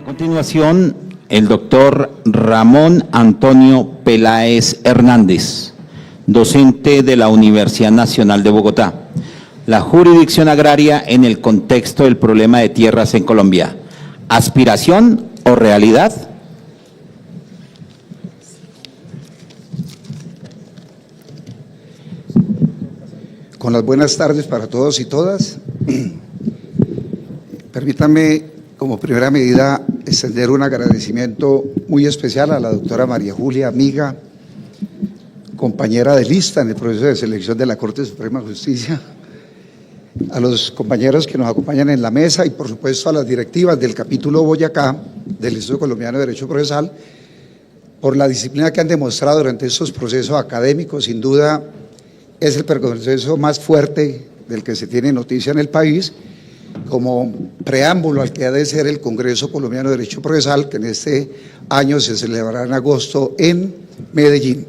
A continuación, el doctor Ramón Antonio Peláez Hernández, docente de la Universidad Nacional de Bogotá. La jurisdicción agraria en el contexto del problema de tierras en Colombia. ¿Aspiración o realidad? Con las buenas tardes para todos y todas. Permítanme, como primera medida, extender un agradecimiento muy especial a la doctora María Julia, amiga, compañera de lista en el proceso de selección de la Corte Suprema de Justicia, a los compañeros que nos acompañan en la mesa y, por supuesto, a las directivas del capítulo Boyacá del Instituto Colombiano de Derecho Procesal, por la disciplina que han demostrado durante estos procesos académicos. Sin duda, es el proceso más fuerte del que se tiene noticia en el país, como preámbulo al que ha de ser el Congreso Colombiano de Derecho Procesal, que en este año se celebrará en agosto en Medellín.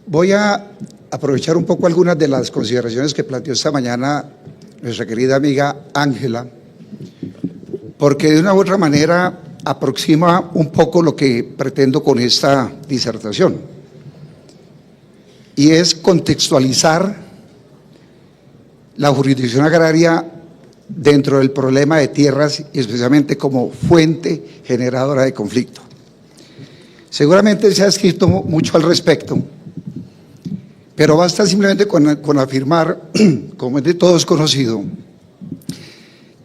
Voy a aprovechar un poco algunas de las consideraciones que planteó esta mañana nuestra querida amiga Ángela, porque de una u otra manera aproxima un poco lo que pretendo con esta disertación, y es contextualizar la jurisdicción agraria dentro del problema de tierras y especialmente como fuente generadora de conflicto. Seguramente se ha escrito mucho al respecto, pero basta simplemente con afirmar, como es de todos conocido,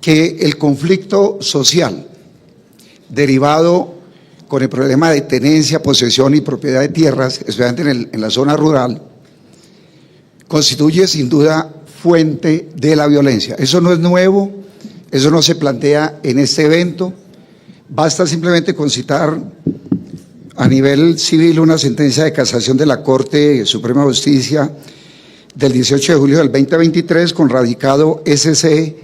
que el conflicto social derivado con el problema de tenencia, posesión y propiedad de tierras, especialmente en la zona rural, constituye sin duda fuente de la violencia. Eso no es nuevo, eso no se plantea en este evento. Basta simplemente con citar a nivel civil una sentencia de casación de la Corte Suprema de Justicia del 18 de julio del 2023 con radicado SC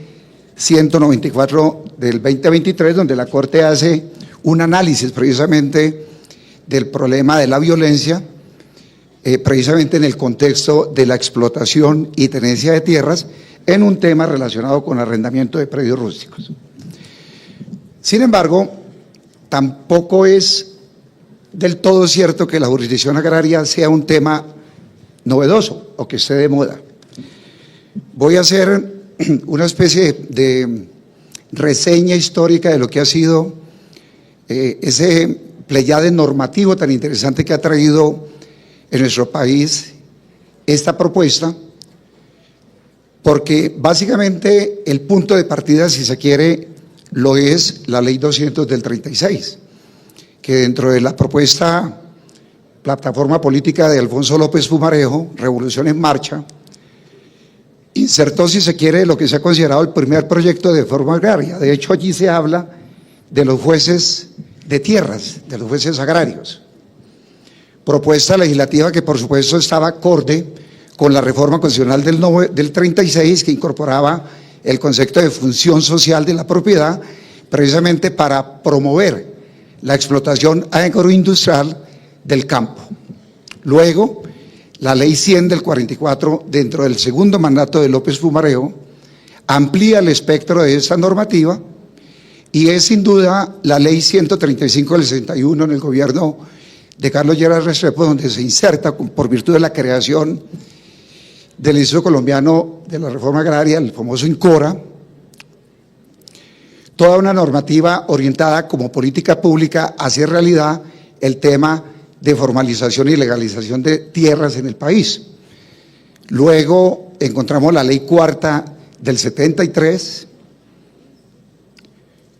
194 del 2023, donde la Corte hace un análisis precisamente del problema de la violencia, precisamente en el contexto de la explotación y tenencia de tierras, en un tema relacionado con arrendamiento de predios rústicos. Sin embargo, tampoco es del todo cierto que la jurisdicción agraria sea un tema novedoso o que esté de moda. Voy a hacer una especie de reseña histórica de lo que ha sido ese pleyade normativo tan interesante que ha traído en nuestro país esta propuesta, porque básicamente el punto de partida, si se quiere, lo es la Ley 200 del 36, que dentro de la propuesta plataforma política de Alfonso López Pumarejo, Revolución en Marcha, insertó, si se quiere, lo que se ha considerado el primer proyecto de reforma agraria. De hecho, allí se habla de los jueces de tierras, de los jueces agrarios. Propuesta legislativa que por supuesto estaba acorde con la reforma constitucional del 36, que incorporaba el concepto de función social de la propiedad, precisamente para promover la explotación agroindustrial del campo. Luego, la Ley 100 del 44, dentro del segundo mandato de López Pumarejo, amplía el espectro de esta normativa, y es sin duda la Ley 135 del 61 en el gobierno de Carlos Lleras Restrepo, donde se inserta, por virtud de la creación del Instituto Colombiano de la Reforma Agraria, el famoso INCORA, toda una normativa orientada como política pública hacia realidad el tema de formalización y legalización de tierras en el país. Luego encontramos la Ley Cuarta del 73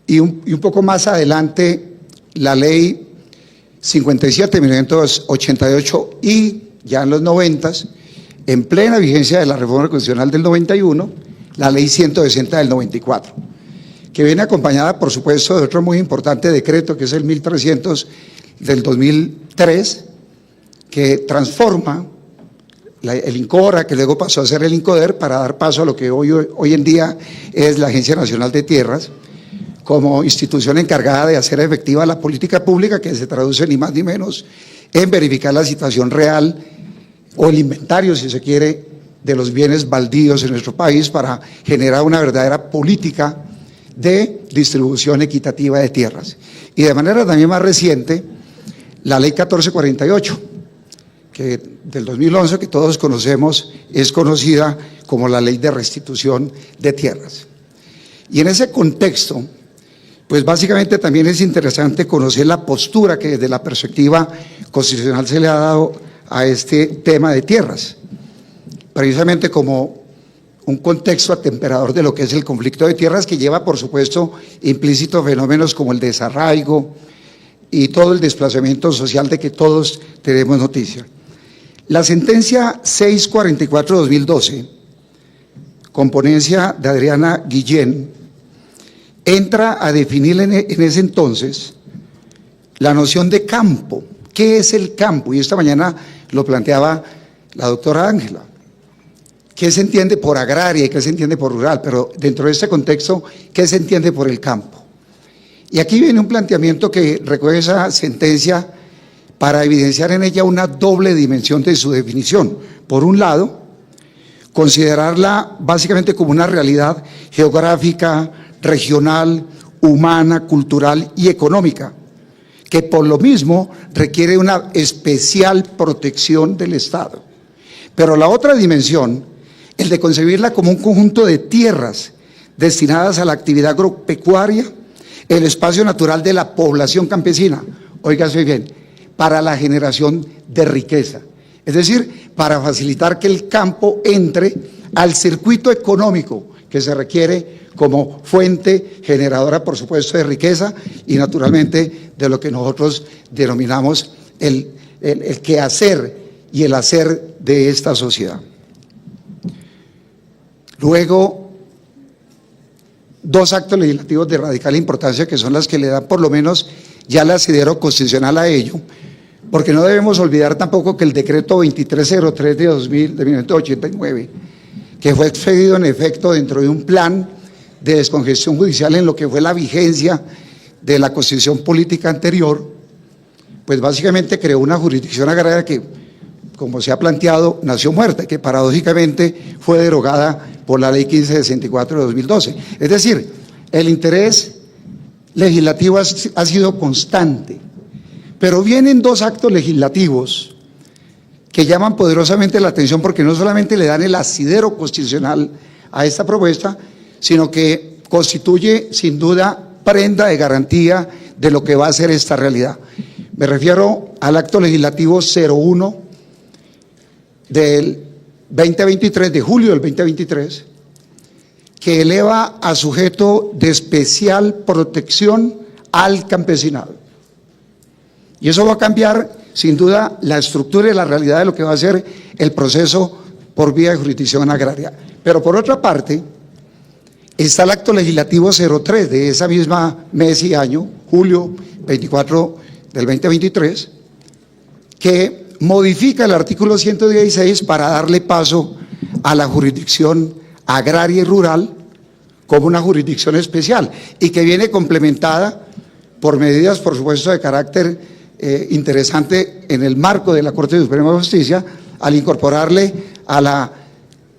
y un poco más adelante la Ley 57 de 1988 y ya en los 90, en plena vigencia de la reforma constitucional del 91, la Ley 160 del 94, que viene acompañada, por supuesto, de otro muy importante decreto, que es el 1300 del 2003, que transforma el INCORA, que luego pasó a ser el INCODER, para dar paso a lo que hoy en día es la Agencia Nacional de Tierras, como institución encargada de hacer efectiva la política pública, que se traduce ni más ni menos en verificar la situación real o el inventario, si se quiere, de los bienes baldíos en nuestro país, para generar una verdadera política de distribución equitativa de tierras. Y de manera también más reciente, la Ley 1448, que del 2011, que todos conocemos, es conocida como la Ley de Restitución de Tierras. Y en ese contexto, pues básicamente también es interesante conocer la postura que desde la perspectiva constitucional se le ha dado a este tema de tierras, precisamente como un contexto atemperador de lo que es el conflicto de tierras, que lleva, por supuesto, implícitos fenómenos como el desarraigo y todo el desplazamiento social de que todos tenemos noticia. La sentencia 644-2012, con ponencia de Adriana Guillén, entra a definir en ese entonces la noción de campo. ¿Qué es el campo? Y esta mañana lo planteaba la doctora Ángela. ¿Qué se entiende por agraria y qué se entiende por rural? Pero dentro de este contexto, ¿qué se entiende por el campo? Y aquí viene un planteamiento que recoge esa sentencia para evidenciar en ella una doble dimensión de su definición. Por un lado, considerarla básicamente como una realidad geográfica, regional, humana, cultural y económica, que por lo mismo requiere una especial protección del Estado. Pero la otra dimensión, el de concebirla como un conjunto de tierras destinadas a la actividad agropecuaria, el espacio natural de la población campesina, óigase bien, para la generación de riqueza. Es decir, para facilitar que el campo entre al circuito económico que se requiere como fuente generadora, por supuesto, de riqueza y naturalmente de lo que nosotros denominamos el quehacer y el hacer de esta sociedad. Luego, dos actos legislativos de radical importancia que son las que le dan por lo menos ya el asidero constitucional a ello, porque no debemos olvidar tampoco que el decreto 2303 de 1989, que fue expedido en efecto dentro de un plan de descongestión judicial en lo que fue la vigencia de la constitución política anterior, pues básicamente creó una jurisdicción agraria que, como se ha planteado, nació muerta, que paradójicamente fue derogada por la ley 1564 de 2012. Es decir, el interés legislativo ha sido constante, pero vienen dos actos legislativos que llaman poderosamente la atención porque no solamente le dan el asidero constitucional a esta propuesta, sino que constituye sin duda prenda de garantía de lo que va a ser esta realidad. Me refiero al acto legislativo 01 del 2023, de julio del 2023, que eleva a sujeto de especial protección al campesinado. Y eso va a cambiar sin duda la estructura y la realidad de lo que va a ser el proceso por vía de jurisdicción agraria. Pero por otra parte, está el acto legislativo 03 de esa misma mes y año, julio 24 del 2023, que modifica el artículo 116 para darle paso a la jurisdicción agraria y rural como una jurisdicción especial y que viene complementada por medidas, por supuesto, de carácter interesante en el marco de la Corte Suprema de Justicia al incorporarle a la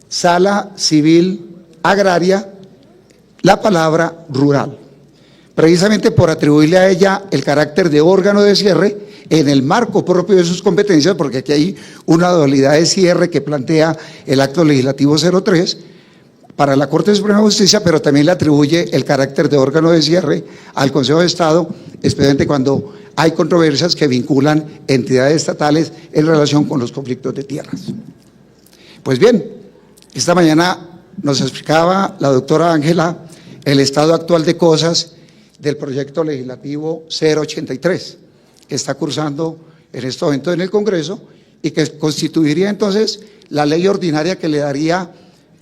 Sala Civil Agraria la palabra rural, precisamente por atribuirle a ella el carácter de órgano de cierre en el marco propio de sus competencias, porque aquí hay una dualidad de cierre que plantea el acto legislativo 03 para la Corte Suprema de Justicia, pero también le atribuye el carácter de órgano de cierre al Consejo de Estado, especialmente cuando hay controversias que vinculan entidades estatales en relación con los conflictos de tierras. Pues bien, esta mañana nos explicaba la doctora Ángela el estado actual de cosas del proyecto legislativo 083, que está cursando en este momento en el Congreso y que constituiría entonces la ley ordinaria que le daría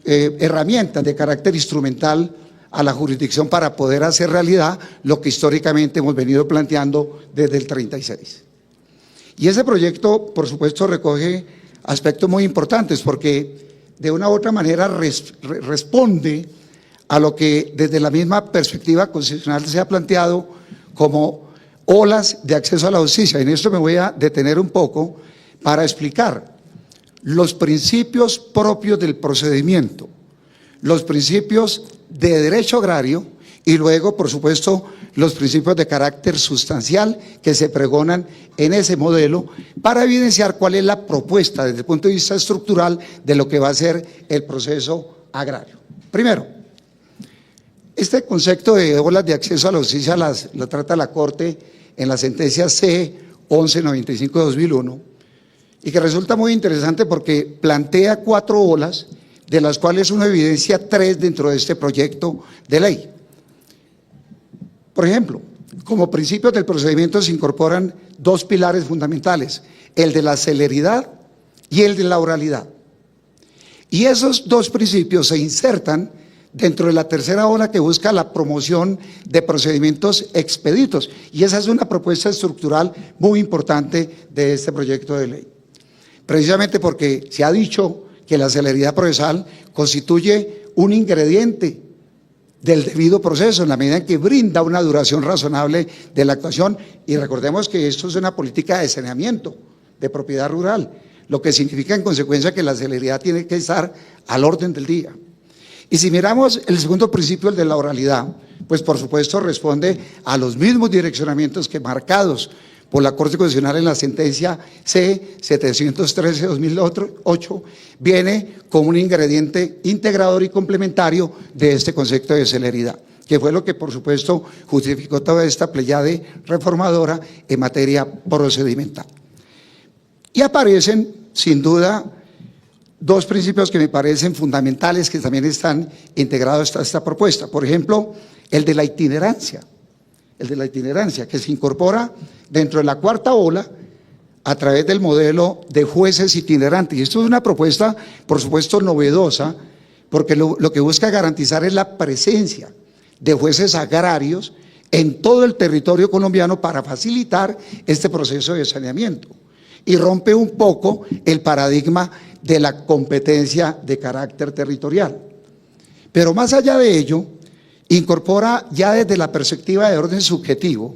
herramientas de carácter instrumental a la jurisdicción para poder hacer realidad lo que históricamente hemos venido planteando desde el 36. Y ese proyecto, por supuesto, recoge aspectos muy importantes porque de una u otra manera responde a lo que desde la misma perspectiva constitucional se ha planteado como olas de acceso a la justicia. En esto me voy a detener un poco para explicar los principios propios del procedimiento, los principios de derecho agrario y luego, por supuesto, los principios de carácter sustancial que se pregonan en ese modelo para evidenciar cuál es la propuesta desde el punto de vista estructural de lo que va a ser el proceso agrario. Primero, este concepto de olas de acceso a la justicia lo trata la Corte en la sentencia C-1195 de 2001 y que resulta muy interesante porque plantea 4 olas, de las cuales uno evidencia 3 dentro de este proyecto de ley. Por ejemplo, como principios del procedimiento se incorporan 2 pilares fundamentales, el de la celeridad y el de la oralidad. Y esos 2 principios se insertan dentro de la tercera ola que busca la promoción de procedimientos expeditos. Y esa es una propuesta estructural muy importante de este proyecto de ley. Precisamente porque se ha dicho que la celeridad procesal constituye un ingrediente del debido proceso, en la medida en que brinda una duración razonable de la actuación. Y recordemos que esto es una política de saneamiento de propiedad rural, lo que significa en consecuencia que la celeridad tiene que estar al orden del día. Y si miramos el segundo principio, el de la oralidad, pues por supuesto responde a los mismos direccionamientos que marcados por la Corte Constitucional en la sentencia C-713-2008, viene como un ingrediente integrador y complementario de este concepto de celeridad, que fue lo que por supuesto justificó toda esta pléyade reformadora en materia procedimental. Y aparecen, sin duda, 2 principios que me parecen fundamentales que también están integrados a esta propuesta. Por ejemplo, el de la itinerancia, que se incorpora dentro de la 4ª ola a través del modelo de jueces itinerantes. Y esto es una propuesta, por supuesto, novedosa, porque lo que busca garantizar es la presencia de jueces agrarios en todo el territorio colombiano para facilitar este proceso de saneamiento. Y rompe un poco el paradigma de la competencia de carácter territorial. Pero más allá de ello, incorpora ya desde la perspectiva de orden subjetivo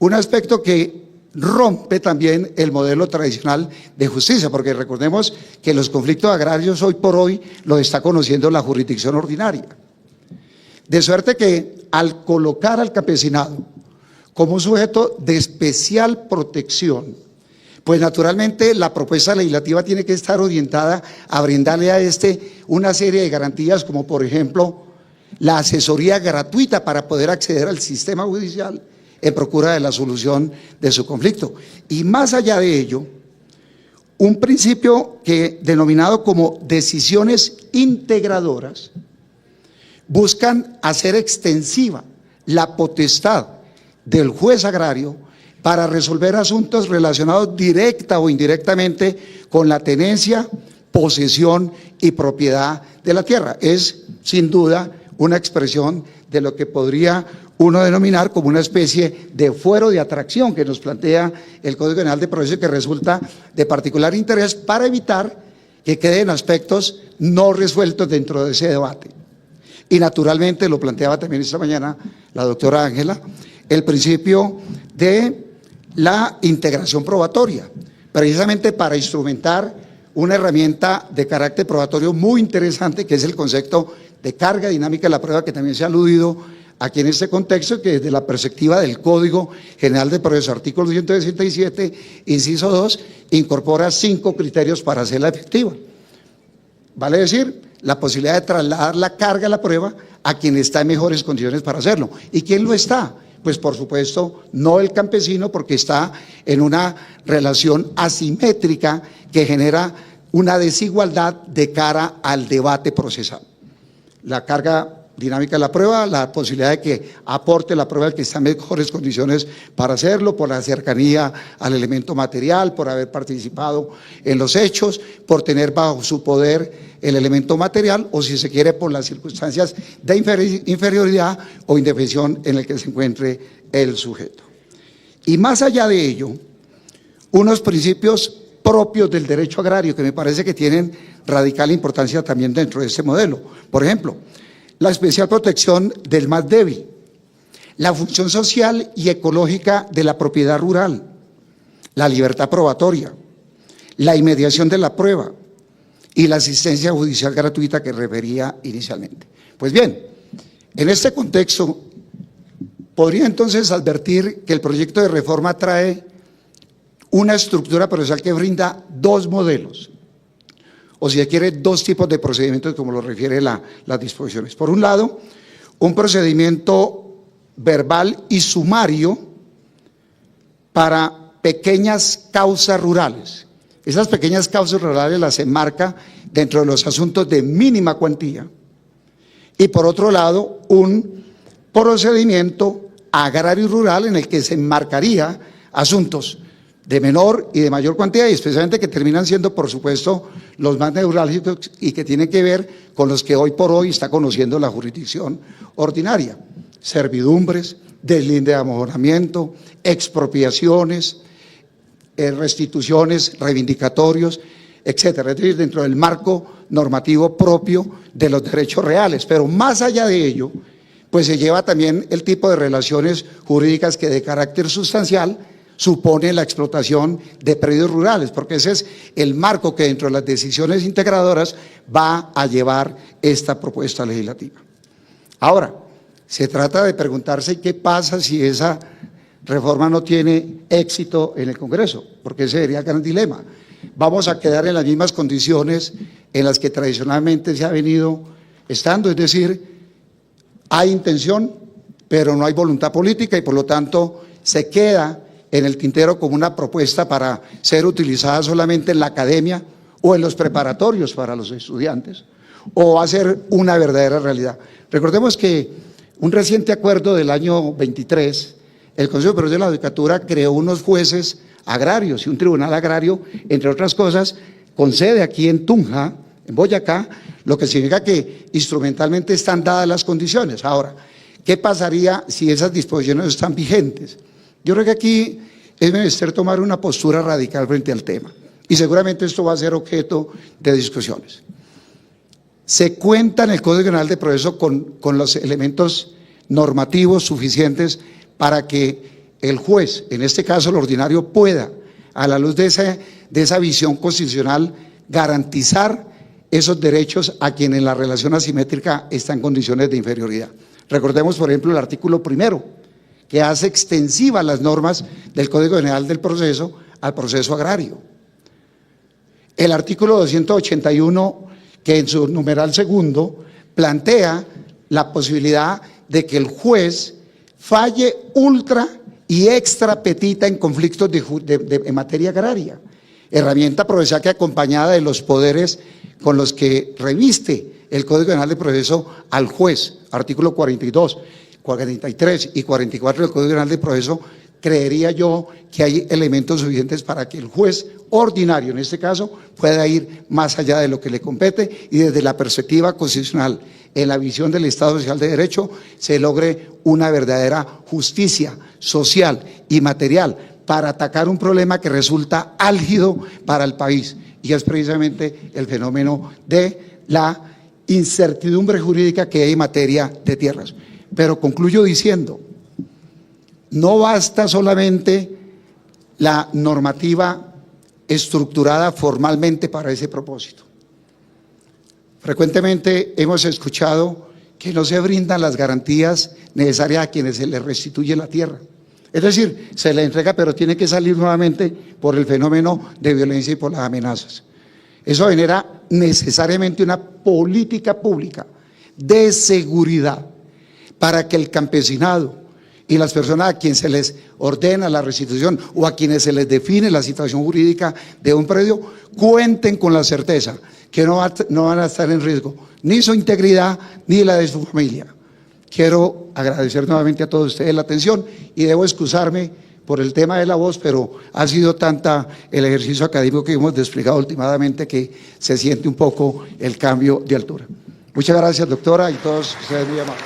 un aspecto que rompe también el modelo tradicional de justicia, porque recordemos que los conflictos agrarios hoy por hoy los está conociendo la jurisdicción ordinaria. De suerte que al colocar al campesinado como un sujeto de especial protección, pues naturalmente la propuesta legislativa tiene que estar orientada a brindarle a una serie de garantías, como por ejemplo la asesoría gratuita para poder acceder al sistema judicial en procura de la solución de su conflicto. Y más allá de ello, un principio que denominado como decisiones integradoras buscan hacer extensiva la potestad del juez agrario para resolver asuntos relacionados directa o indirectamente con la tenencia, posesión y propiedad de la tierra. Es sin duda una expresión de lo que podría uno denominar como una especie de fuero de atracción que nos plantea el Código General de Proceso, que resulta de particular interés para evitar que queden aspectos no resueltos dentro de ese debate. Y naturalmente, lo planteaba también esta mañana la doctora Ángela, el principio de la integración probatoria, precisamente para instrumentar una herramienta de carácter probatorio muy interesante, que es el concepto de carga dinámica de la prueba, que también se ha aludido aquí en este contexto, que desde la perspectiva del Código General de Proceso, artículo 167, inciso 2, incorpora 5 criterios para hacerla efectiva. Vale decir, la posibilidad de trasladar la carga de la prueba a quien está en mejores condiciones para hacerlo. ¿Y quién lo está? Pues por supuesto no el campesino, porque está en una relación asimétrica que genera una desigualdad de cara al debate procesal. La carga dinámica de la prueba, la posibilidad de que aporte la prueba el que está en mejores condiciones para hacerlo, por la cercanía al elemento material, por haber participado en los hechos, por tener bajo su poder el elemento material, o si se quiere por las circunstancias de inferioridad o indefensión en el que se encuentre el sujeto. Y más allá de ello, unos principios propios del derecho agrario que me parece que tienen radical importancia también dentro de este modelo. Por ejemplo, la especial protección del más débil, la función social y ecológica de la propiedad rural, la libertad probatoria, la inmediación de la prueba y la asistencia judicial gratuita que refería inicialmente. Pues bien, En este contexto, podría entonces advertir que el proyecto de reforma trae una estructura procesal que brinda dos modelos, o si se quiere, dos tipos de procedimientos, como lo refiere las disposiciones. Por un lado, un procedimiento verbal y sumario para pequeñas causas rurales. Esas pequeñas causas rurales las enmarca dentro de los asuntos de mínima cuantía. Y por otro lado, un procedimiento agrario y rural en el que se enmarcaría asuntos de menor y de mayor cuantía, y especialmente que terminan siendo, por supuesto, los más neurálgicos y que tienen que ver con los que hoy por hoy está conociendo la jurisdicción ordinaria: servidumbres, deslinde de amoramiento, expropiaciones, restituciones, reivindicatorios, etcétera. Es decir, dentro del marco normativo propio de los derechos reales. Pero más allá de ello, pues se lleva también el tipo de relaciones jurídicas que de carácter sustancial supone la explotación de predios rurales, porque ese es el marco que dentro de las decisiones integradoras va a llevar esta propuesta legislativa. Ahora, se trata de preguntarse qué pasa si esa reforma no tiene éxito en el Congreso, porque ese sería el gran dilema. Vamos a quedar en las mismas condiciones en las que tradicionalmente se ha venido estando, es decir, hay intención, pero no hay voluntad política y por lo tanto se queda en el tintero como una propuesta para ser utilizada solamente en la academia o en los preparatorios para los estudiantes, o va a ser una verdadera realidad. Recordemos que un reciente acuerdo del año 23, el Consejo Superior de la Judicatura creó unos jueces agrarios y un tribunal agrario, entre otras cosas, con sede aquí en Tunja, en Boyacá, lo que significa que instrumentalmente están dadas las condiciones. Ahora, ¿qué pasaría si esas disposiciones no están vigentes? Yo creo que aquí es menester tomar una postura radical frente al tema, y seguramente esto va a ser objeto de discusiones. Se cuenta en el Código Penal de Proceso con los elementos normativos suficientes para que el juez, en este caso el ordinario, pueda, a la luz de esa visión constitucional, garantizar esos derechos a quien en la relación asimétrica está en condiciones de inferioridad. Recordemos, por ejemplo, el artículo 1º, que hace extensivas las normas del Código General del Proceso al proceso agrario. El artículo 281, que en su numeral segundo plantea la posibilidad de que el juez falle ultra y extra petita en conflictos en materia agraria, herramienta procesal que acompañada de los poderes con los que reviste el Código Penal de Proceso al juez, artículo 42, 43 y 44 del Código Penal de Proceso, creería yo que hay elementos suficientes para que el juez ordinario, en este caso, pueda ir más allá de lo que le compete y desde la perspectiva constitucional, en la visión del Estado Social de Derecho, se logre una verdadera justicia social y material para atacar un problema que resulta álgido para el país, y es precisamente el fenómeno de la incertidumbre jurídica que hay en materia de tierras. Pero concluyo diciendo, no basta solamente la normativa estructurada formalmente para ese propósito. Frecuentemente hemos escuchado que no se brindan las garantías necesarias a quienes se les restituye la tierra. Es decir, se le entrega, pero tiene que salir nuevamente por el fenómeno de violencia y por las amenazas. Eso genera necesariamente una política pública de seguridad para que el campesinado y las personas a quienes se les ordena la restitución o a quienes se les define la situación jurídica de un predio cuenten con la certeza que no van a estar en riesgo ni su integridad ni la de su familia. Quiero agradecer nuevamente a todos ustedes la atención y debo excusarme por el tema de la voz, pero ha sido tanta el ejercicio académico que hemos desplegado últimamente que se siente un poco el cambio de altura. Muchas gracias, doctora, y todos ustedes muy amables.